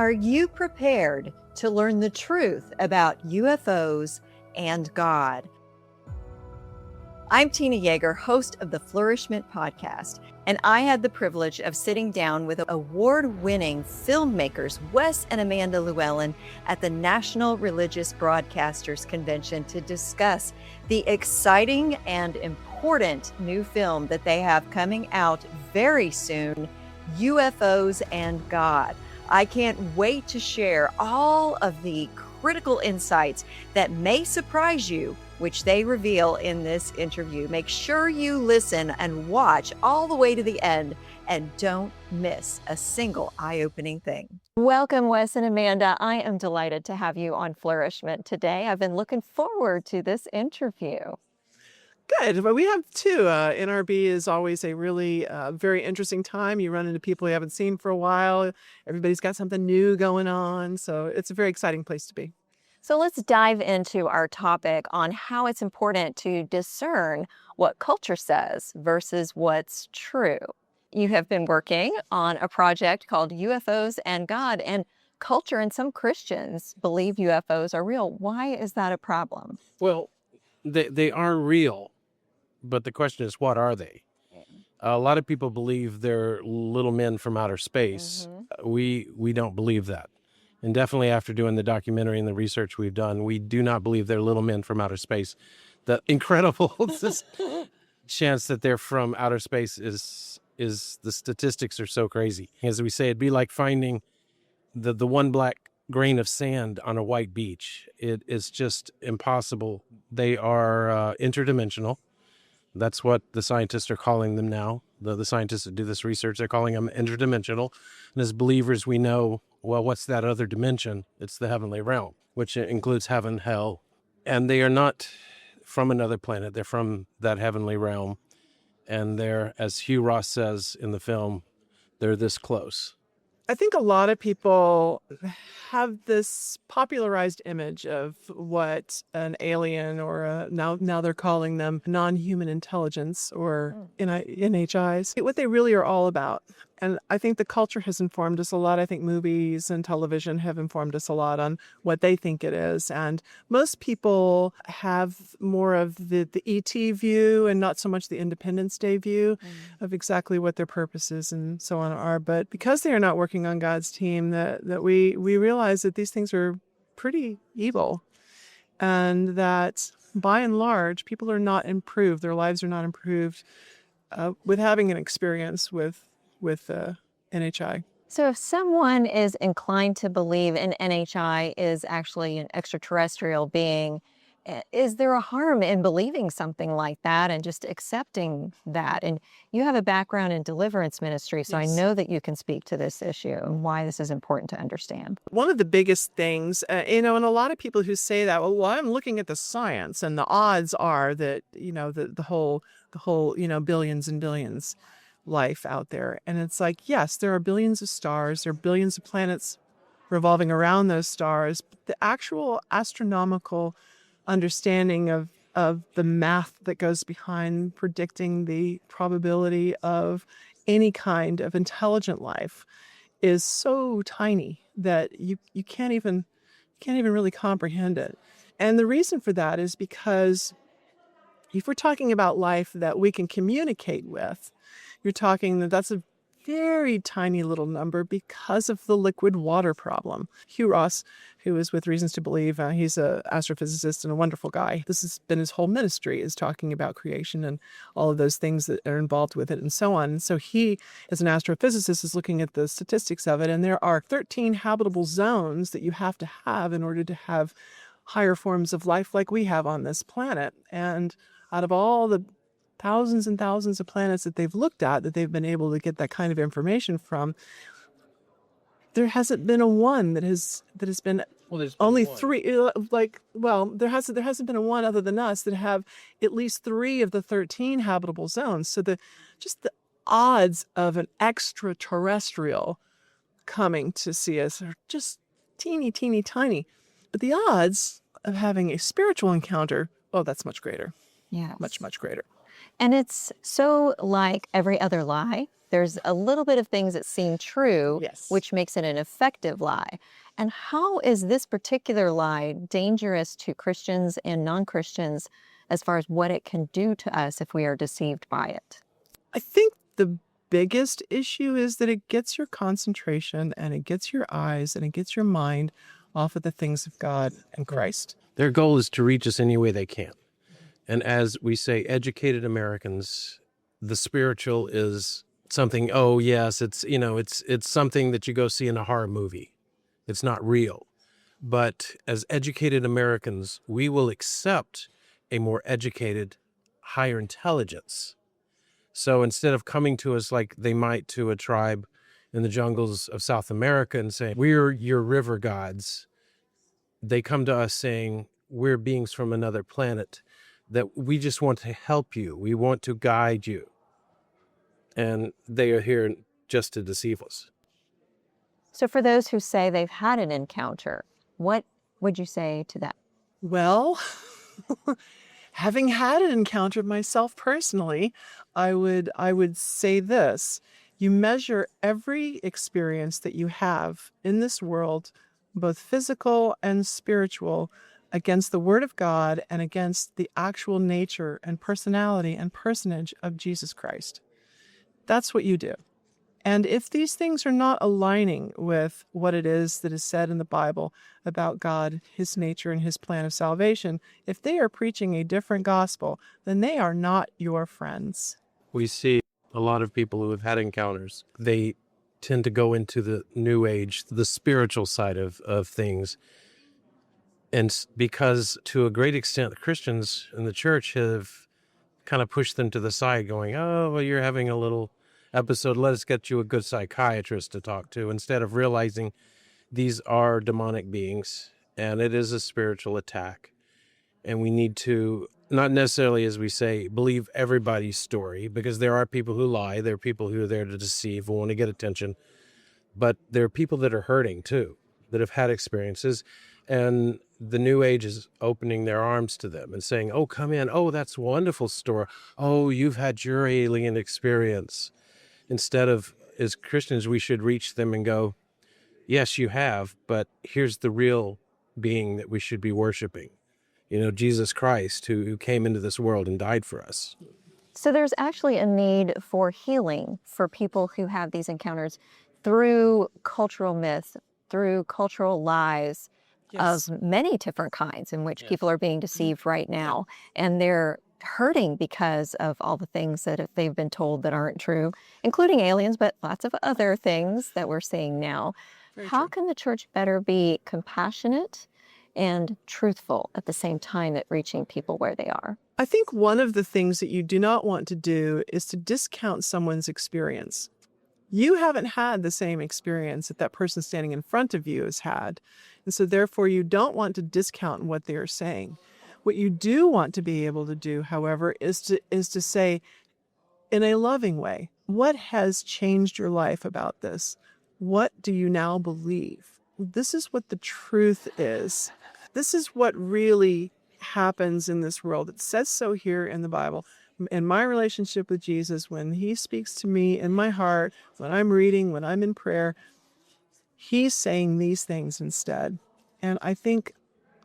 Are you prepared to learn the truth about UFOs and God? I'm Tina Yeager, host of the Flourish-Meant podcast, and I had the privilege of sitting down with award-winning filmmakers Wes and Amanda Llewellyn at the National Religious Broadcasters Convention to discuss the exciting and important new film that they have coming out very soon, UFOs and God. I can't wait to share all of the critical insights that may surprise you, which they reveal in this interview. Make sure you listen and watch all the way to the end and don't miss a single eye-opening thing. Welcome, Wes and Amanda. I am delighted to have you on Flourish-Meant today. I've been looking forward to this interview. Good. Well, we have two. NRB is always a really very interesting time. You run into people you haven't seen for a while. Everybody's got something new going on. So it's a very exciting place to be. So let's dive into our topic on how it's important to discern what culture says versus what's true. You have been working on a project called UFOs and God, and culture and some Christians believe UFOs are real. Why is that a problem? Well, they are real, but the question is, what are they? A lot of people believe they're little men from outer space. We don't believe that. And definitely after doing the documentary and the research we've done, we do not believe they're little men from outer space. The incredible chance that they're from outer space is the statistics are so crazy. As we say, it'd be like finding the one black grain of sand on a white beach. It is just impossible. They are interdimensional. That's what the scientists are calling them now. The scientists that do this research, they're calling them interdimensional. And as believers, we know, well, what's that other dimension? It's the heavenly realm, which includes heaven, hell. And they are not from another planet. They're from that heavenly realm. And they're, as Hugh Ross says in the film, they're this close. I think a lot of people have this popularized image of what an alien or now they're calling them non-human intelligence or NHIs, what they really are all about. And I think the culture has informed us a lot. I think movies and television have informed us a lot on what they think it is. And most people have more of the ET view and not so much the Independence Day view of exactly what their purposes and so on are. But because they are not working on God's team, that we realize that these things are pretty evil. And that by and large, people are not improved. Their lives are not improved with having an experience with NHI. So if someone is inclined to believe an NHI is actually an extraterrestrial being, is there a harm in believing something like that and just accepting that? And you have a background in deliverance ministry, so Yes. I know that you can speak to this issue and why this is important to understand. One of the biggest things, and a lot of people who say that, well, I'm looking at the science and the odds are that, the whole, billions and billions life out there. And it's like, yes, there are billions of stars, there are billions of planets revolving around those stars, but the actual astronomical understanding of the math that goes behind predicting the probability of any kind of intelligent life is so tiny that you can't even really comprehend it. And the reason for that is because if we're talking about life that we can communicate with, you're talking that's a very tiny little number because of the liquid water problem. Hugh Ross, who is with Reasons to Believe, he's an astrophysicist and a wonderful guy. This has been his whole ministry, is talking about creation and all of those things that are involved with it and so on. And so he, as an astrophysicist, is looking at the statistics of it. And there are 13 habitable zones that you have to have in order to have higher forms of life like we have on this planet. And out of all the thousands and thousands of planets that they've looked at, that they've been able to get that kind of information from, there hasn't been a one that has been only one. Three. There hasn't been a one other than us that have at least 3 of the 13 habitable zones. So the odds of an extraterrestrial coming to see us are just teeny, teeny, tiny. But the odds of having a spiritual encounter, that's much greater. Yeah. Much, much greater. And it's so like every other lie there's a little bit of things that seem true, Yes. which makes it an effective lie. And how is this particular lie dangerous to Christians and non-Christians as far as what it can do to us if we are deceived by it? I think the biggest issue is that it gets your concentration and it gets your eyes and it gets your mind off of the things of God and Christ. Their goal is to reach us any way they can. And as we say, educated Americans, the spiritual is something, oh yes, it's something that you go see in a horror movie. It's not real. But as educated Americans, we will accept a more educated, higher intelligence. So instead of coming to us like they might to a tribe in the jungles of South America and saying, we're your river gods, they come to us saying, we're beings from another planet, that we just want to help you. We want to guide you. And they are here just to deceive us. So for those who say they've had an encounter, what would you say to that? Well, having had an encounter myself personally, I would say this. You measure every experience that you have in this world, both physical and spiritual, against the Word of God and against the actual nature and personality and personage of Jesus Christ. That's what you do. And if these things are not aligning with what it is that is said in the Bible about God, his nature, and his plan of salvation, if they are preaching a different gospel, then they are not your friends. We see a lot of people who have had encounters. They tend to go into the New Age, the spiritual side of things. And because to a great extent, the Christians in the church have kind of pushed them to the side going, oh, well, you're having a little episode. Let us get you a good psychiatrist to talk to, instead of realizing these are demonic beings and it is a spiritual attack. And we need to, not necessarily, as we say, believe everybody's story, because there are people who lie. There are people who are there to deceive, who want to get attention. But there are people that are hurting too, that have had experiences. And the New Age is opening their arms to them and saying, oh, come in. Oh, that's a wonderful story. Oh, you've had your alien experience. Instead of, as Christians, we should reach them and go, yes, you have, but here's the real being that we should be worshiping. Jesus Christ, who came into this world and died for us. So there's actually a need for healing for people who have these encounters through cultural myths, through cultural lies of many different kinds in which people are being deceived right now. And they're hurting because of all the things that they've been told that aren't true, including aliens, but lots of other things that we're seeing now. How can the church better be compassionate and truthful at the same time at reaching people where they are? I think one of the things that you do not want to do is to discount someone's experience. You haven't had the same experience that that person standing in front of you has had. And so therefore you don't want to discount what they are saying. What you do want to be able to do, however, is to say in a loving way, what has changed your life about this? What do you now believe? This is what the truth is. This is what really happens in this world. It says so here in the Bible. In my relationship with Jesus, when he speaks to me in my heart, when I'm reading, when I'm in prayer, he's saying these things instead. And I think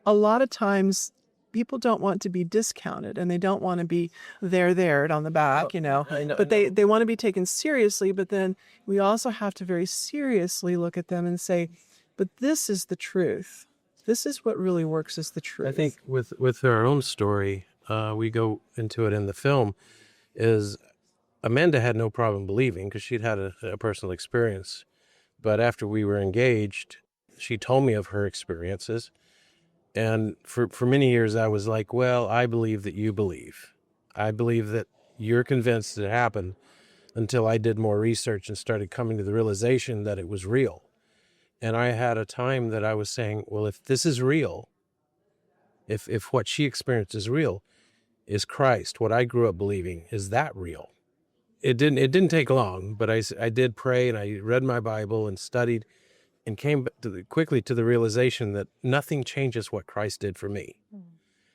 a lot of times people don't want to be discounted and they don't want to be there on the back, but they want to be taken seriously. But then we also have to very seriously look at them and say, but this is the truth. This is what really works as the truth. I think with our own story, we go into it in the film, is Amanda had no problem believing because she'd had a personal experience. But after we were engaged, she told me of her experiences. And for many years, I was like, well, I believe that you believe. I believe that you're convinced it happened, until I did more research and started coming to the realization that it was real. And I had a time that I was saying, well, if this is real, if what she experienced is real, is Christ, what I grew up believing, is that real? It didn't take long, but I did pray and I read my Bible and studied and came quickly to the realization that nothing changes what Christ did for me.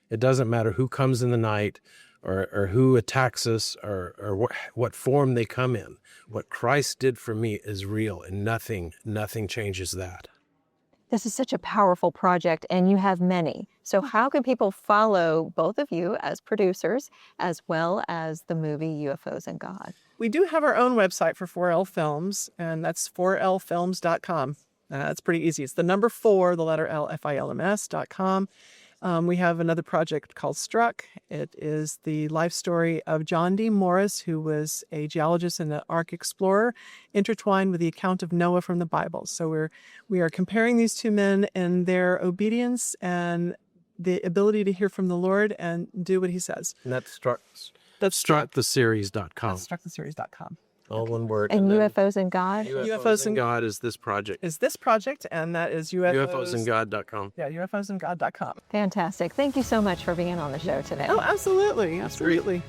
It doesn't matter who comes in the night, or who attacks us or what form they come in. What Christ did for me is real, and nothing changes that. This is such a powerful project, and you have many. So how can people follow both of you as producers, as well as the movie UFOs and God? We do have our own website for 4L Films, and that's 4lfilms.com. That's pretty easy. It's the number 4, the letter L, FILMS.com. We have another project called Struck. It is the life story of John D. Morris, who was a geologist and an Ark explorer, intertwined with the account of Noah from the Bible. So we are comparing these two men and their obedience and the ability to hear from the Lord and do what he says. And that's Struck. That's StruckTheSeries.com. That's StruckTheSeries.com. All one word. And then UFOs and God? UFOs and God is this project. Is this project, and that is UFOsandGod.com. Yeah, UFOsandGod.com. Fantastic. Thank you so much for being on the show today. Oh, absolutely. Absolutely.